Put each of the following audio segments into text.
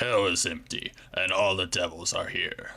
Hell is empty, and all the devils are here.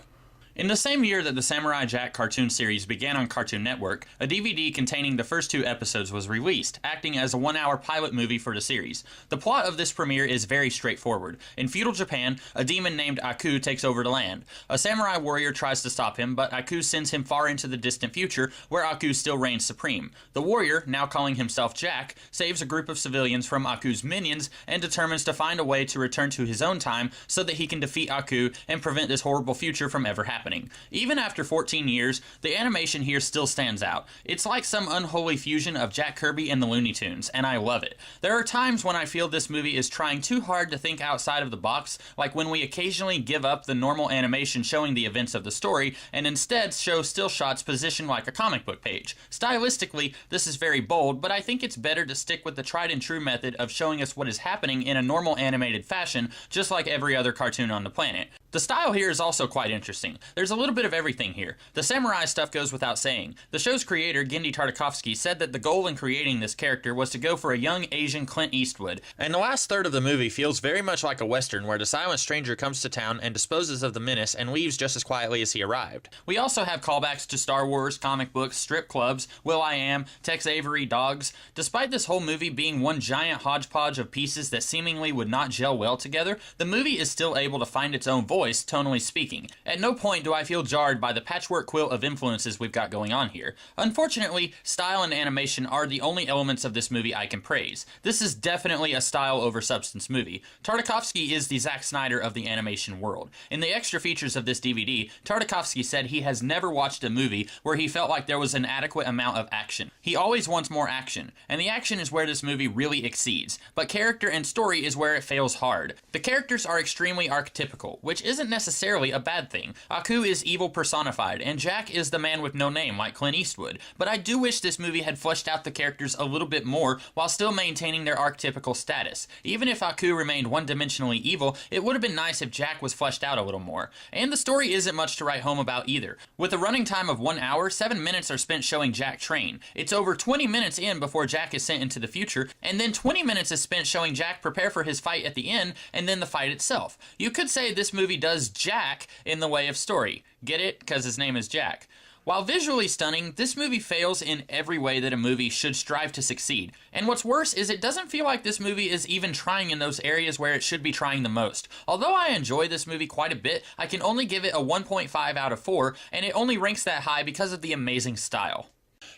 In the same year that the Samurai Jack cartoon series began on Cartoon Network, a DVD containing the first 2 episodes was released, acting as a 1-hour pilot movie for the series. The plot of this premiere is very straightforward. In feudal Japan, a demon named Aku takes over the land. A samurai warrior tries to stop him, but Aku sends him far into the distant future, where Aku still reigns supreme. The warrior, now calling himself Jack, saves a group of civilians from Aku's minions and determines to find a way to return to his own time so that he can defeat Aku and prevent this horrible future from ever happening. Even after 14 years, the animation here still stands out. It's like some unholy fusion of Jack Kirby and the Looney Tunes, and I love it. There are times when I feel this movie is trying too hard to think outside of the box, like when we occasionally give up the normal animation showing the events of the story, and instead show still shots positioned like a comic book page. Stylistically, this is very bold, but I think it's better to stick with the tried and true method of showing us what is happening in a normal animated fashion, just like every other cartoon on the planet. The style here is also quite interesting. There's a little bit of everything here. The samurai stuff goes without saying. The show's creator, Gendy Tartakovsky, said that the goal in creating this character was to go for a young Asian Clint Eastwood. And the last third of the movie feels very much like a western where the silent stranger comes to town and disposes of the menace and leaves just as quietly as he arrived. We also have callbacks to Star Wars, comic books, strip clubs, Will.i.am, Tex Avery, dogs. Despite this whole movie being one giant hodgepodge of pieces that seemingly would not gel well together, the movie is still able to find its own voice, tonally speaking. At no point do I feel jarred by the patchwork quilt of influences we've got going on here. Unfortunately, style and animation are the only elements of this movie I can praise. This is definitely a style over substance movie. Tartakovsky is the Zack Snyder of the animation world. In the extra features of this DVD, Tartakovsky said he has never watched a movie where he felt like there was an adequate amount of action. He always wants more action, and the action is where this movie really exceeds, but character and story is where it fails hard. The characters are extremely archetypical, which isn't necessarily a bad thing. Aku is evil personified, and Jack is the man with no name like Clint Eastwood, but I do wish this movie had fleshed out the characters a little bit more while still maintaining their archetypical status. Even if Aku remained one-dimensionally evil, it would have been nice if Jack was fleshed out a little more. And the story isn't much to write home about either. With a running time of 1 hour, 7 minutes are spent showing Jack train. It's over 20 minutes in before Jack is sent into the future, and then 20 minutes is spent showing Jack prepare for his fight at the end, and then the fight itself. You could say this movie does Jack in the way of story. Get it? Because his name is Jack. While visually stunning, this movie fails in every way that a movie should strive to succeed. And what's worse is it doesn't feel like this movie is even trying in those areas where it should be trying the most. Although I enjoy this movie quite a bit, I can only give it a 1.5 out of 4, and it only ranks that high because of the amazing style.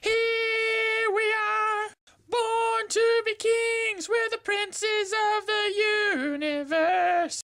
Here we are, born to be kings, we're the princes of the universe.